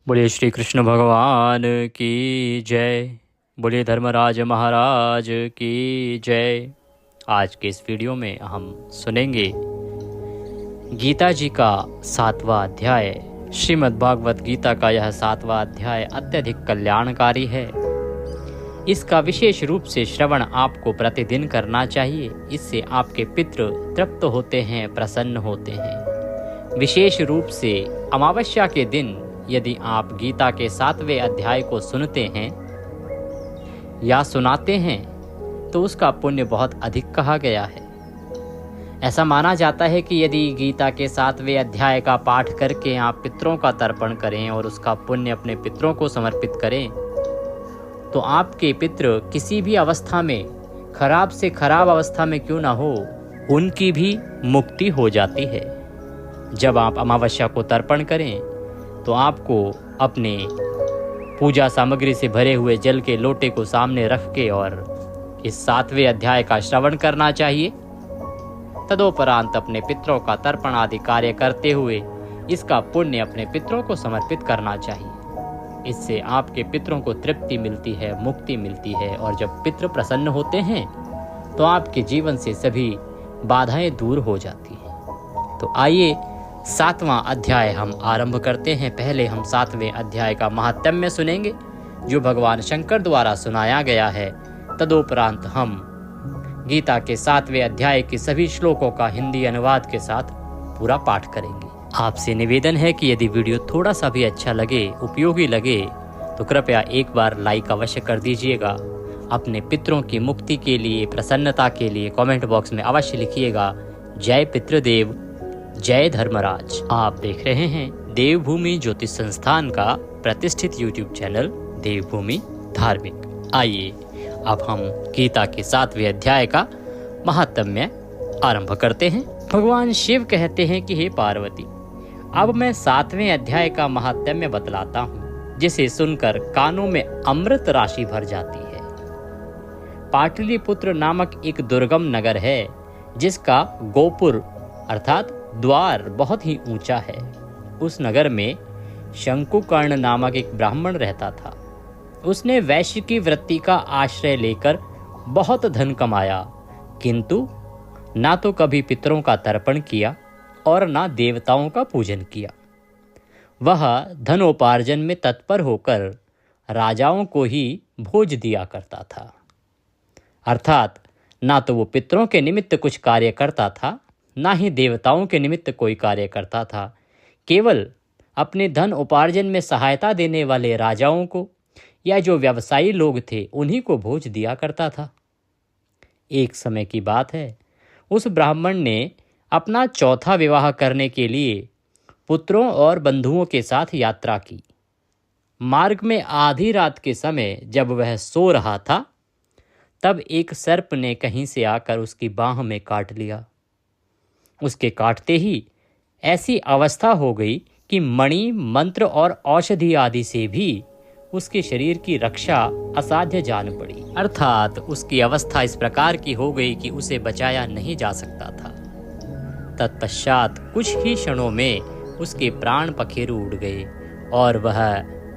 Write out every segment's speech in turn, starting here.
बोलिए श्री कृष्ण भगवान की जय। बोलिए धर्मराज महाराज की जय। आज के इस वीडियो में हम सुनेंगे गीता जी का 7वां अध्याय। श्रीमद् भागवत गीता का यह 7वां अध्याय अत्यधिक कल्याणकारी है। इसका विशेष रूप से श्रवण आपको प्रतिदिन करना चाहिए। इससे आपके पितृ तृप्त होते हैं, प्रसन्न होते हैं। विशेष रूप से अमावस्या के दिन यदि आप गीता के 7वें अध्याय को सुनते हैं या सुनाते हैं तो उसका पुण्य बहुत अधिक कहा गया है। ऐसा माना जाता है कि यदि गीता के 7वें अध्याय का पाठ करके आप पितरों का तर्पण करें और उसका पुण्य अपने पितरों को समर्पित करें तो आपके पितृ किसी भी अवस्था में, खराब से खराब अवस्था में क्यों ना हो, उनकी भी मुक्ति हो जाती है। जब आप अमावस्या को तर्पण करें तो आपको अपने पूजा सामग्री से भरे हुए जल के लोटे को सामने रख के और इस 7वें अध्याय का श्रवण करना चाहिए। तदोपरांत अपने पितरों का तर्पण आदि कार्य करते हुए इसका पुण्य अपने पितरों को समर्पित करना चाहिए। इससे आपके पितरों को तृप्ति मिलती है, मुक्ति मिलती है, और जब पितृ प्रसन्न होते हैं तो आपके जीवन से सभी बाधाएं दूर हो जाती हैं। तो आइए 7वां अध्याय हम आरंभ करते हैं। पहले हम 7वें अध्याय का महात्म्य सुनेंगे जो भगवान शंकर द्वारा सुनाया गया है। तदोपरांत हम गीता के 7वें अध्याय के सभी श्लोकों का हिंदी अनुवाद के साथ पूरा पाठ करेंगे। आपसे निवेदन है कि यदि वीडियो थोड़ा सा भी अच्छा लगे, उपयोगी लगे, तो कृपया एक बार लाइक अवश्य कर दीजिएगा। अपने पितरों की मुक्ति के लिए, प्रसन्नता के लिए कमेंट बॉक्स में अवश्य लिखिएगा जय पितृदेव, जय धर्मराज। आप देख रहे हैं देवभूमि ज्योतिष संस्थान का प्रतिष्ठित यूट्यूब चैनल देवभूमि धार्मिक। आइए अब हम गीता के 7वें अध्याय का महात्म्य आरंभ करते हैं। भगवान शिव कहते हैं कि हे पार्वती, अब मैं 7वें अध्याय का महात्म्य बतलाता हूँ, जिसे सुनकर कानों में अमृत राशि भर जाती है। पाटलिपुत्र नामक एक दुर्गम नगर है जिसका गोपुर अर्थात द्वार बहुत ही ऊंचा है। उस नगर में शंकुकर्ण नामक एक ब्राह्मण रहता था। उसने वैश्य की वृत्ति का आश्रय लेकर बहुत धन कमाया, किंतु ना तो कभी पितरों का तर्पण किया और ना देवताओं का पूजन किया। वह धनोपार्जन में तत्पर होकर राजाओं को ही भोज दिया करता था। अर्थात ना तो वो पितरों के निमित्त कुछ कार्य करता था, ना ही देवताओं के निमित्त कोई कार्य करता था। केवल अपने धन उपार्जन में सहायता देने वाले राजाओं को या जो व्यवसायी लोग थे उन्हीं को भोज दिया करता था। एक समय की बात है, उस ब्राह्मण ने अपना चौथा विवाह करने के लिए पुत्रों और बंधुओं के साथ यात्रा की। मार्ग में आधी रात के समय जब वह सो रहा था, तब एक सर्प ने कहीं से आकर उसकी बाह में काट लिया। उसके काटते ही ऐसी अवस्था हो गई कि मणि, मंत्र और औषधि आदि से भी उसके शरीर की रक्षा असाध्य जान पड़ी। अर्थात उसकी अवस्था इस प्रकार की हो गई कि उसे बचाया नहीं जा सकता था। तत्पश्चात कुछ ही क्षणों में उसके प्राण पखेरु उड़ गए और वह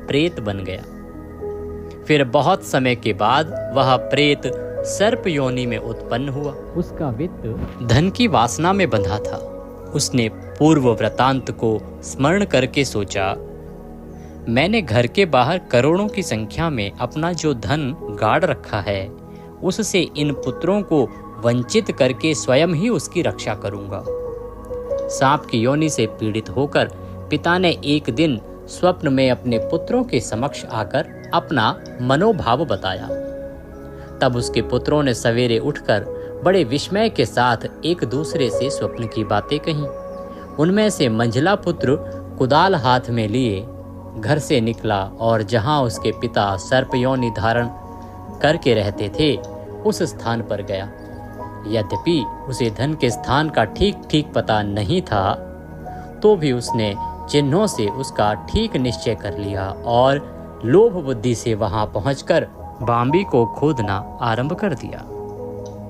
प्रेत बन गया। फिर बहुत समय के बाद वह प्रेत सर्प योनि में उत्पन्न हुआ। उसका वित्त धन की वासना में बंधा था। उसने पूर्व वृतांत को स्मरण करके सोचा, मैंने घर के बाहर करोड़ों की संख्या में अपना जो धन गाड़ रखा है, उससे इन पुत्रों को वंचित करके स्वयं ही उसकी रक्षा करूंगा। सांप की योनि से पीड़ित होकर पिता ने एक दिन स्वप्न में अपने पुत्रों के समक्ष आकर अपना मनोभाव बताया। तब उसके पुत्रों ने सवेरे उठकर बड़े विस्मय के साथ एक दूसरे से स्वप्न की बातें कहीं। उनमें से मंझला पुत्र कुदाल हाथ में लिए घर से निकला और जहां उसके पिता सर्पयोनि धारण करके रहते थे उस स्थान पर गया। यद्यपि उसे धन के स्थान का ठीक ठीक पता नहीं था, तो भी उसने चिन्हों से उसका ठीक निश्चय कर लिया और लोभ बुद्धि से वहां पहुंचकर बांबी को खोदना आरंभ कर दिया।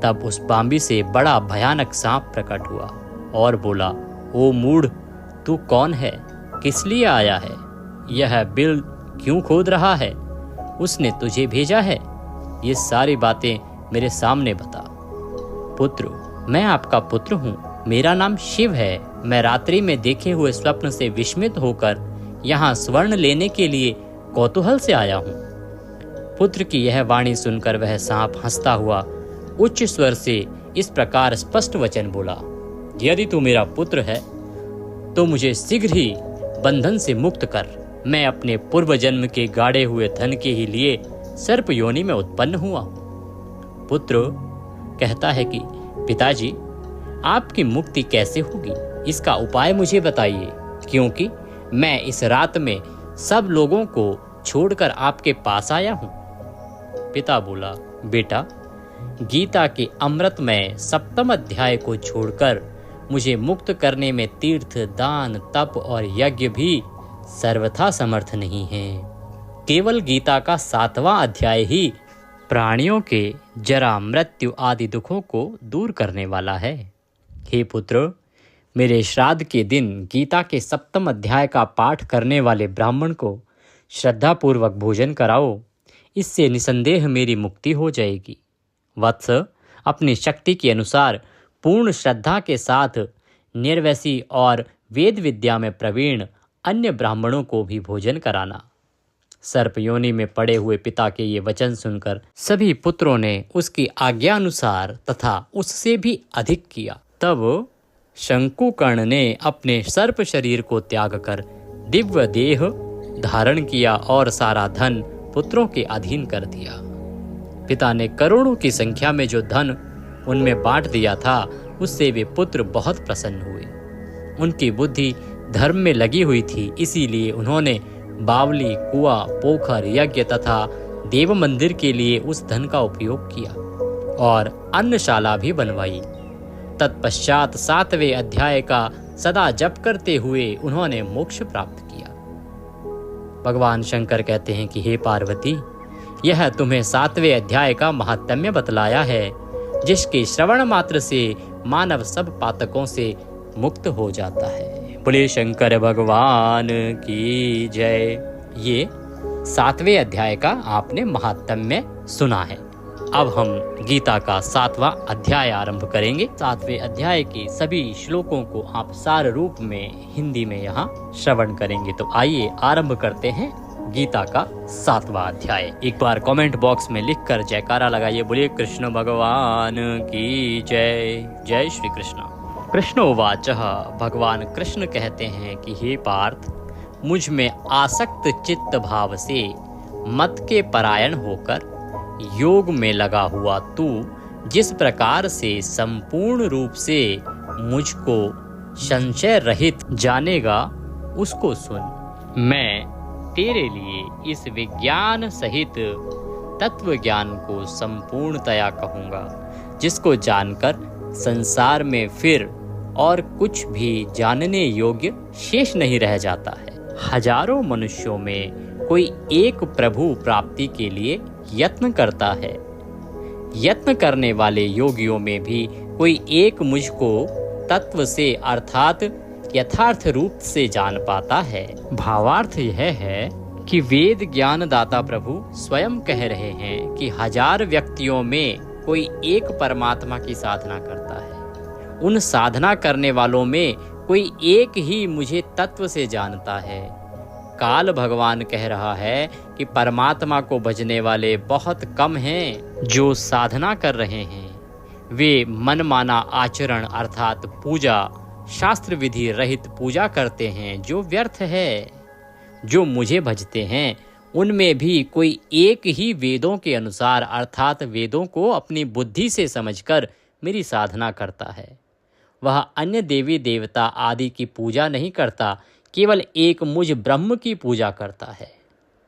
तब उस बांबी से बड़ा भयानक सांप प्रकट हुआ और बोला, ओ मूढ़, तू कौन है, किस लिए आया है? यह बिल क्यों खोद रहा है? उसने तुझे भेजा है? ये सारी बातें मेरे सामने बता। पुत्र, मैं आपका पुत्र हूँ, मेरा नाम शिव है। मैं रात्रि में देखे हुए स्वप्न से विस्मित होकर यहाँ स्वर्ण लेने के लिए कौतूहल से आया हूँ। पुत्र की यह वाणी सुनकर वह सांप हंसता हुआ उच्च स्वर से इस प्रकार स्पष्ट वचन बोला, यदि तू मेरा पुत्र है तो मुझे शीघ्र ही बंधन से मुक्त कर। मैं अपने पूर्व जन्म के गाड़े हुए धन के ही लिए सर्प योनि में उत्पन्न हुआ। पुत्र कहता है कि पिताजी, आपकी मुक्ति कैसे होगी, इसका उपाय मुझे बताइए, क्योंकि मैं इस रात में सब लोगों को छोड़कर आपके पास आया हूँ। पिता बोला, बेटा, गीता के अमृतमय 7वें अध्याय को छोड़कर मुझे मुक्त करने में तीर्थ, दान, तप और यज्ञ भी सर्वथा समर्थ नहीं है। केवल गीता का 7वां अध्याय ही प्राणियों के जरा, मृत्यु आदि दुखों को दूर करने वाला है। हे पुत्र, मेरे श्राद्ध के दिन गीता के 7वें अध्याय का पाठ करने वाले ब्राह्मण को श्रद्धापूर्वक भोजन कराओ। इससे निसंदेह मेरी मुक्ति हो जाएगी। वत्स, अपनी शक्ति के अनुसार पूर्ण श्रद्धा के साथ निर्वैसी और वेद विद्या में प्रवीण अन्य ब्राह्मणों को भी भोजन कराना। सर्प योनि में पड़े हुए पिता के ये वचन सुनकर सभी पुत्रों ने उसकी आज्ञा अनुसार तथा उससे भी अधिक किया। तब शंकुकर्ण ने अपने सर्प शरीर को त्याग कर दिव्य देह धारण किया और सारा धन पुत्रों के अधीन कर दिया। पिता ने करोड़ों की संख्या में जो धन उनमें बांट दिया था, उससे वे पुत्र बहुत प्रसन्न हुए। उनकी बुद्धि धर्म में लगी हुई थी, इसीलिए उन्होंने बावली, कुआं, पोखर, यज्ञ तथा देव मंदिर के लिए उस धन का उपयोग किया और अन्नशाला भी बनवाई। तत्पश्चात 7वें अध्याय का सदा जप करते हुए उन्होंने मोक्ष प्राप्त किया। भगवान शंकर कहते हैं कि हे पार्वती, यह तुम्हें 7वें अध्याय का महात्म्य बतलाया है, जिसके श्रवण मात्र से मानव सब पातकों से मुक्त हो जाता है। बोले शंकर भगवान की जय। ये 7वें अध्याय का आपने महात्म्य सुना है। अब हम गीता का 7वां अध्याय आरंभ करेंगे। 7वें अध्याय के सभी श्लोकों को आप सार रूप में हिंदी में यहाँ श्रवण करेंगे। तो आइए आरंभ करते हैं गीता का 7वां अध्याय। एक बार कमेंट बॉक्स में लिखकर जयकारा लगाइए, बोलिए कृष्ण भगवान की जय। जय श्री कृष्ण। कृष्णोवाच, भगवान कृष्ण कहते हैं कि हे पार्थ, मुझ में आसक्त चित्त भाव से मत के परायण होकर योग में लगा हुआ तू जिस प्रकार से संपूर्ण रूप से मुझको संशय रहित जानेगा, उसको सुन। मैं तेरे लिए इस विज्ञान सहित तत्व ज्ञान को संपूर्णतया कहूँगा, जिसको जानकर संसार में फिर और कुछ भी जानने योग्य शेष नहीं रह जाता है। हजारों मनुष्यों में कोई एक प्रभु प्राप्ति के लिए यत्न करता है। यत्न करने वाले योगियों में भी कोई एक मुझको तत्व से अर्थात यथार्थ रूप से जान पाता है। भावार्थ यह है कि वेद ज्ञान दाता प्रभु स्वयं कह रहे हैं कि 1000 व्यक्तियों में कोई एक परमात्मा की साधना करता है। उन साधना करने वालों में कोई एक ही मुझे तत्व से जानता है। काल भगवान कह रहा है कि परमात्मा को भजने वाले बहुत कम हैं। जो साधना कर रहे हैं वे मनमाना आचरण अर्थात पूजा, शास्त्र विधि रहित पूजा करते हैं, जो व्यर्थ है। जो मुझे भजते हैं उनमें भी कोई एक ही वेदों के अनुसार अर्थात वेदों को अपनी बुद्धि से समझकर मेरी साधना करता है। वह अन्य देवी देवता आदि की पूजा नहीं करता, केवल एक मुझ ब्रह्म की पूजा करता है।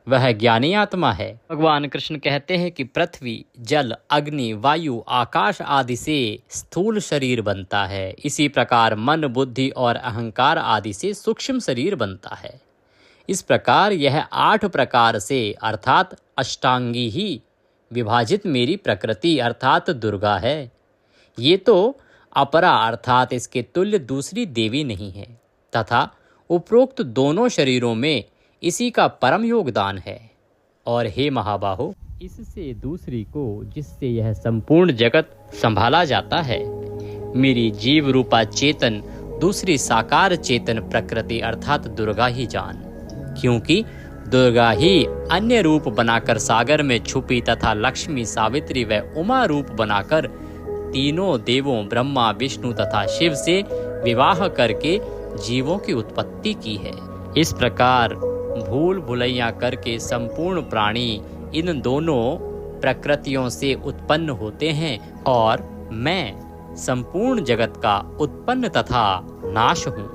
वह ज्ञानी आत्मा है। भगवान कृष्ण कहते हैं कि पृथ्वी, जल, अग्नि, वायु, आकाश आदि से स्थूल शरीर बनता है। इसी प्रकार मन, बुद्धि और अहंकार आदि से सूक्ष्म शरीर बनता है। इस प्रकार यह 8 प्रकार से अर्थात अष्टांगी ही विभाजित मेरी प्रकृति अर्थात दुर्गा है। ये तो अपरा अर्थात इसके तुल्य दूसरी देवी नहीं है, तथा उपरोक्त दोनों शरीरों में इसी का परम योगदान है। और हे महाबाहो, इससे दूसरी को जिससे यह संपूर्ण जगत संभाला जाता है, मेरी जीव रूपा चेतन दूसरी साकार चेतन प्रकृति अर्थात दुर्गा ही जान। क्योंकि दुर्गा ही अन्य रूप बनाकर सागर में छुपी तथा लक्ष्मी, सावित्री व उमा रूप बनाकर तीनों देवों ब्रह्मा, विष्णु तथा शिव से विवाह करके जीवों की उत्पत्ति की है। इस प्रकार भूल भुलैया करके संपूर्ण प्राणी इन दोनों प्रकृतियों से उत्पन्न होते हैं और मैं संपूर्ण जगत का उत्पन्न तथा नाश हूँ।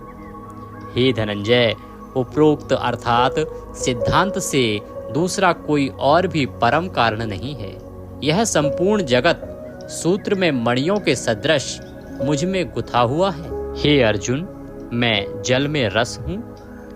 हे धनंजय, उपरोक्त अर्थात सिद्धांत से दूसरा कोई और भी परम कारण नहीं है। यह संपूर्ण जगत सूत्र में मणियों के सदृश मुझ में गुथा हुआ है। हे अर्जुन, मैं जल में रस हूँ,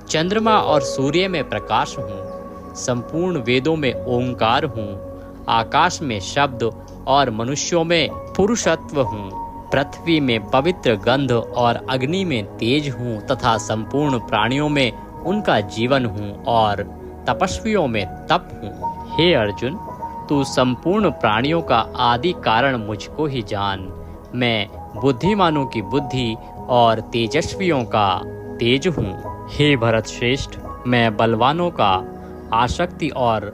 चंद्रमा और सूर्य में प्रकाश हूँ, संपूर्ण वेदों में ओंकार हूँ, आकाश में शब्द और मनुष्यों में पुरुषत्व हूँ, पृथ्वी में पवित्र गंध और अग्नि में तेज हूँ तथा संपूर्ण प्राणियों में उनका जीवन हूँ और तपस्वियों में तप हूँ। हे अर्जुन, तू संपूर्ण प्राणियों का आदि कारण मुझको ही जान। मैं बुद्धिमानों की बुद्धि और तेजस्वियों का तेज हूँ। हे भरत श्रेष्ठ, मैं बलवानों का आसक्ति और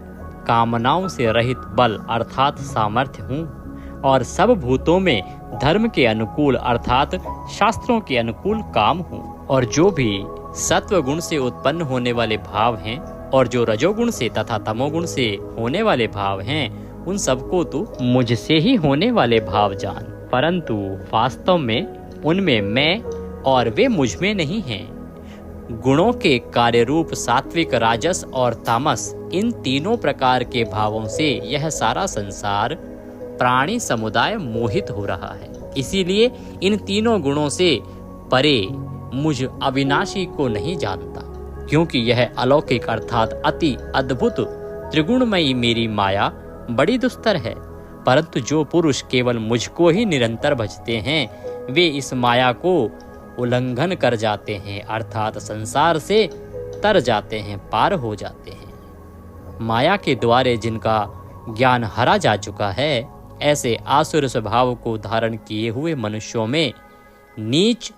कामनाओं से रहित बल अर्थात सामर्थ्य हूँ और सब भूतों में धर्म के अनुकूल अर्थात शास्त्रों के अनुकूल काम हूँ। और जो भी सत्व गुण से उत्पन्न होने वाले भाव हैं और जो रजोगुण से तथा तमोगुण से होने वाले भाव हैं, उन सबको तू मुझसे ही होने वाले भाव जान। परंतु वास्तव में उनमें मैं और वे मुझ में नहीं हैं। गुणों के कार्य रूप सात्विक, राजस और तामस, इन तीनों प्रकार के भावों से यह सारा संसार प्राणी समुदाय मोहित हो रहा है। इसीलिए इन तीनों गुणों से परे मुझ अविनाशी को नहीं जानता, क्योंकि यह अलौकिक अर्थात अति अद्भुत त्रिगुणमयी मेरी माया बड़ी दुस्तर है। परंतु जो पुरुष केवल मुझको ही निरंतर भजते हैं, वे इस माया को उल्लंघन कर जाते हैं अर्थात संसार से तर जाते हैं, पार हो जाते हैं। माया के द्वारे जिनका ज्ञान हरा जा चुका है, ऐसे आसुर स्वभाव को धारण किए हुए मनुष्यों में नीच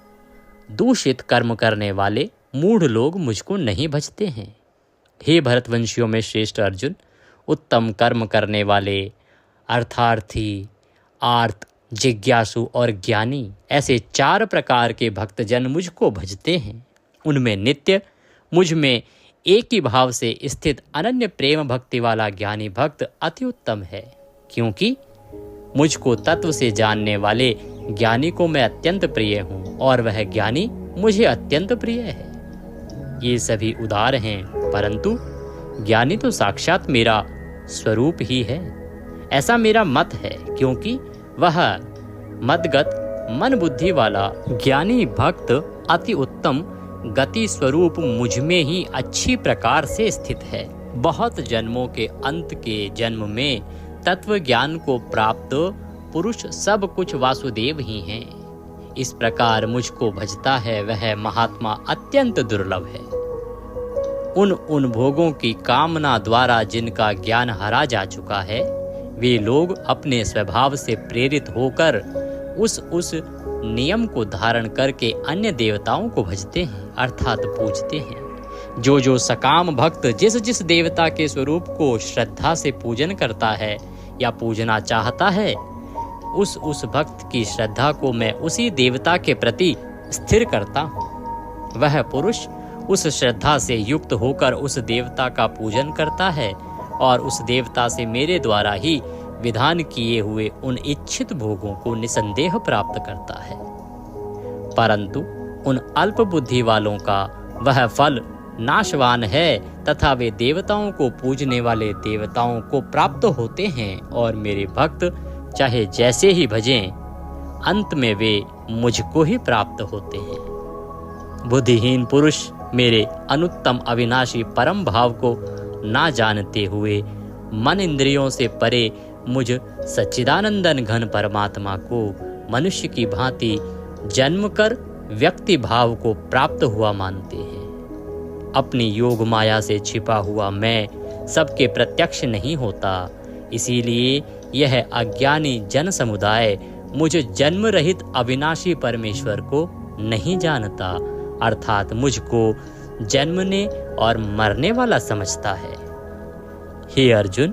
दूषित कर्म करने वाले मूढ़ लोग मुझको नहीं भजते हैं। हे भरतवंशियों में श्रेष्ठ अर्जुन, उत्तम कर्म करने वाले अर्थार्थी, आर्त, जिज्ञासु और ज्ञानी, ऐसे 4 प्रकार के भक्तजन मुझको भजते हैं। उनमें नित्य मुझ में एक ही भाव से स्थित अनन्य प्रेम भक्ति वाला ज्ञानी भक्त अति उत्तम है, क्योंकि मुझको तत्व से जानने वाले ज्ञानी को मैं अत्यंत प्रिय हूँ और वह ज्ञानी मुझे अत्यंत प्रिय है। ये सभी उदार हैं, परंतु ज्ञानी तो साक्षात मेरा स्वरूप ही है, ऐसा मेरा मत है। क्योंकि वह मदगत मन बुद्धि वाला ज्ञानी भक्त अति उत्तम गति स्वरूप मुझ में ही अच्छी प्रकार से स्थित है। बहुत जन्मों के अंत के जन्म में तत्व ज्ञान को प्राप्त पुरुष सब कुछ वासुदेव ही हैं। इस प्रकार मुझको भजता है वह महात्मा अत्यंत दुर्लभ है। उन भोगों की कामना द्वारा जिनका ज्ञान हरा जा चुका है, वे लोग अपने स्वभाव से प्रेरित होकर उस नियम को धारण करके अन्य देवताओं को भजते हैं अर्थात पूजते हैं। जो सकाम भक्त जिस देवता के स्वरूप को श्रद्धा से पूजन करता है या पूजना चाहता है, उस भक्त की श्रद्धा को मैं उसी देवता के प्रति स्थिर करता हूँ। वह पुरुष उस श्रद्धा से युक्त होकर उस देवता का पूजन करता है और उस देवता से मेरे द्वारा ही विधान किए हुए उन इच्छित भोगों को निसंदेह प्राप्त करता है। परंतु उन अल्प बुद्धि वालों का वह फल नाशवान है तथा वे देवताओं को पूजने वाले देवताओं को प्राप्त होते हैं और मेरे भक्त चाहे जैसे ही भजें, अंत में वे मुझको ही प्राप्त होते हैं। बुद्धिहीन पुरुष मेरे अनुत्तम अविनाशी परम भाव को ना जानते हुए मन इंद्रियों से परे मुझ सच्चिदानंदन घन परमात्मा को मनुष्य की भांति जन्म कर व्यक्ति भाव को प्राप्त हुआ मानते हैं। अपनी योग माया से छिपा हुआ मैं सबके प्रत्यक्ष नहीं होता। इसीलिए यह अज्ञानी जन समुदाय मुझ जन्म रहित अविनाशी परमेश्वर को नहीं जानता, अर्थात मुझको जन्मने और मरने वाला समझता है। हे अर्जुन,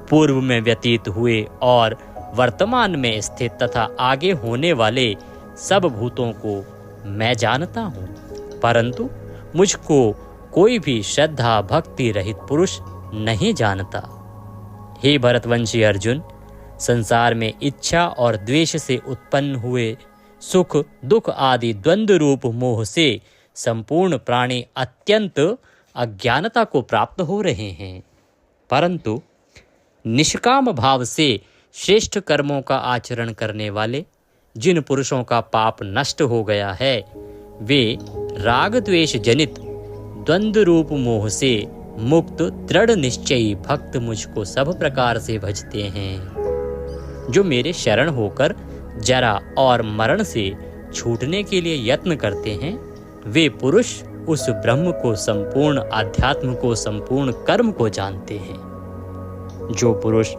पूर्व में व्यतीत हुए और वर्तमान में स्थित तथा आगे होने वाले सब भूतों को मैं जानता हूँ, परंतु मुझको कोई भी श्रद्धा भक्ति रहित पुरुष नहीं जानता। हे भरतवंशी अर्जुन, संसार में इच्छा और द्वेष से उत्पन्न हुए सुख दुख आदि द्वंद्व रूप मोह से संपूर्ण प्राणी अत्यंत अज्ञानता को प्राप्त हो रहे हैं, परंतु निष्काम भाव से श्रेष्ठ कर्मों का आचरण करने वाले जिन पुरुषों का पाप नष्ट हो गया है, वे राग द्वेष जनित द्वंद्व रूप मोह से मुक्त दृढ़ निश्चयी भक्त मुझको सब प्रकार से भजते हैं। जो मेरे शरण होकर जरा और मरण से छूटने के लिए यत्न करते हैं, वे पुरुष उस ब्रह्म को संपूर्ण अध्यात्म को संपूर्ण कर्म को जानते हैं। जो पुरुष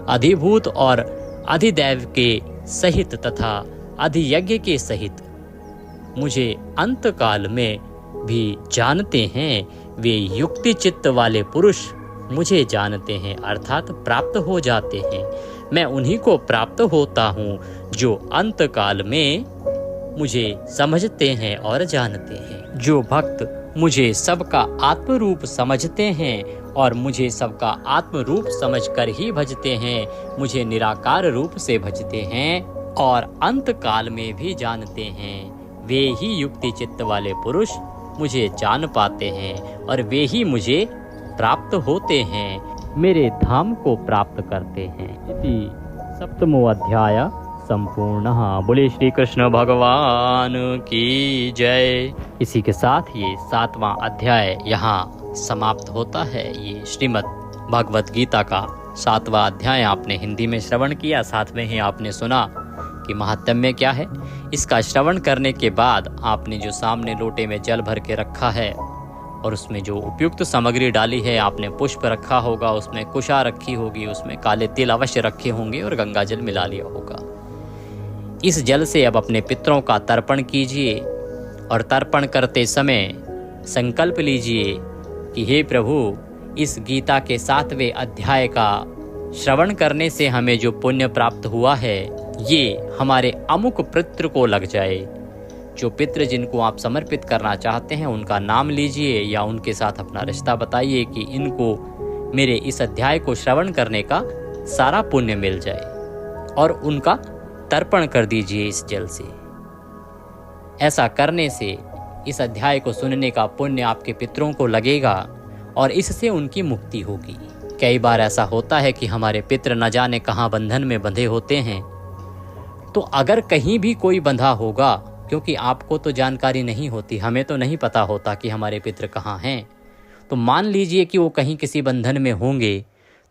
अधिभूत और अधिदैव के सहित तथा अधियज्ञ के सहित मुझे अंत काल में भी जानते हैं, वे युक्ति चित्त वाले पुरुष मुझे जानते हैं, अर्थात प्राप्त हो जाते हैं। मैं उन्हीं को प्राप्त होता हूँ जो अंत काल में मुझे समझते हैं और जानते हैं। जो भक्त मुझे सबका आत्म रूप समझते हैं और मुझे सबका आत्म रूप समझकर ही भजते हैं, मुझे निराकार रूप से भजते हैं और अंत काल में भी जानते हैं, वे ही युक्ति चित्त वाले पुरुष मुझे जान पाते हैं और वे ही मुझे प्राप्त होते हैं, मेरे धाम को प्राप्त करते हैं। इति सप्तमो अध्याय संपूर्ण। बोले श्री कृष्ण भगवान की जय। इसी के साथ ये 7वां अध्याय यहाँ समाप्त होता है। ये श्रीमद् भगवत गीता का 7वां अध्याय आपने हिंदी में श्रवण किया, साथ में ही आपने सुना कि महात्म्य क्या है। इसका श्रवण करने के बाद आपने जो सामने लोटे में जल भर के रखा है और उसमें जो उपयुक्त सामग्री डाली है, आपने पुष्प रखा होगा, उसमें कुशा रखी होगी, उसमें काले तिल अवश्य रखे होंगे और गंगा जल मिला लिया होगा। इस जल से अब अपने पितरों का तर्पण कीजिए और तर्पण करते समय संकल्प लीजिए कि हे प्रभु, इस गीता के 7वें अध्याय का श्रवण करने से हमें जो पुण्य प्राप्त हुआ है, ये हमारे अमुक पितृ को लग जाए। जो पितृ जिनको आप समर्पित करना चाहते हैं, उनका नाम लीजिए या उनके साथ अपना रिश्ता बताइए कि इनको मेरे इस अध्याय को श्रवण करने का सारा पुण्य मिल जाए, और उनका तर्पण कर दीजिए इस जल से। ऐसा करने से इस अध्याय को सुनने का पुण्य आपके पितरों को लगेगा और इससे उनकी मुक्ति होगी। कई बार ऐसा होता है कि हमारे पितृ न जाने कहाँ बंधन में बंधे होते हैं, तो अगर कहीं भी कोई बंधा होगा, क्योंकि आपको तो जानकारी नहीं होती, हमें तो नहीं पता होता कि हमारे पितृ कहाँ हैं, तो मान लीजिए कि वो कहीं किसी बंधन में होंगे,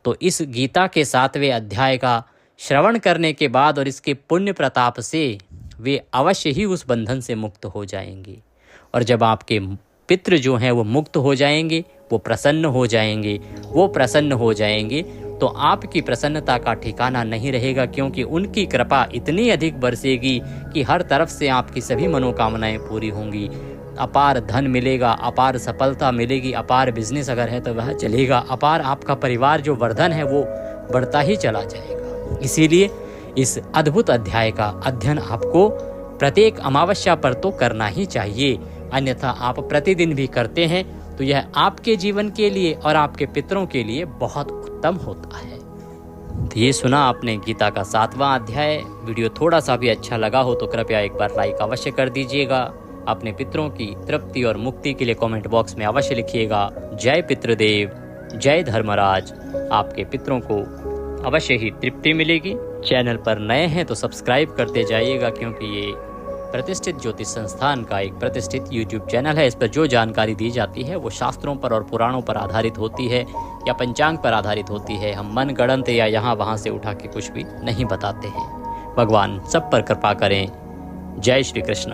तो इस गीता के 7वें अध्याय का श्रवण करने के बाद और इसके पुण्य प्रताप से वे अवश्य ही उस बंधन से मुक्त हो जाएंगे। और जब आपके पितृ जो हैं वो मुक्त हो जाएंगे, वो प्रसन्न हो जाएंगे, तो आपकी प्रसन्नता का ठिकाना नहीं रहेगा, क्योंकि उनकी कृपा इतनी अधिक बरसेगी कि हर तरफ से आपकी सभी मनोकामनाएं पूरी होंगी। अपार धन मिलेगा, अपार सफलता मिलेगी, अपार बिजनेस अगर है तो वह चलेगा, अपार आपका परिवार जो वर्धन है वो बढ़ता ही चला जाएगा। इसीलिए इस अद्भुत अध्याय का अध्ययन आपको प्रत्येक अमावस्या पर तो करना ही चाहिए, अन्यथा आप प्रतिदिन भी करते हैं तो यह आपके जीवन के लिए और आपके पितरों के लिए बहुत उत्तम होता है। तो ये सुना आपने गीता का 7वां अध्याय। वीडियो थोड़ा सा भी अच्छा लगा हो तो कृपया एक बार लाइक अवश्य कर दीजिएगा। अपने पितरों की तृप्ति और मुक्ति के लिए कमेंट बॉक्स में अवश्य लिखिएगा जय पितृदेव, जय धर्मराज। आपके पितरों को अवश्य ही तृप्ति मिलेगी। चैनल पर नए हैं तो सब्सक्राइब करते जाइएगा, क्योंकि ये प्रतिष्ठित ज्योतिष संस्थान का एक प्रतिष्ठित YouTube चैनल है। इस पर जो जानकारी दी जाती है वो शास्त्रों पर और पुराणों पर आधारित होती है या पंचांग पर आधारित होती है। हम मन गढ़ंत या यहाँ वहाँ से उठा के कुछ भी नहीं बताते हैं। भगवान सब पर कृपा करें। जय श्री कृष्ण।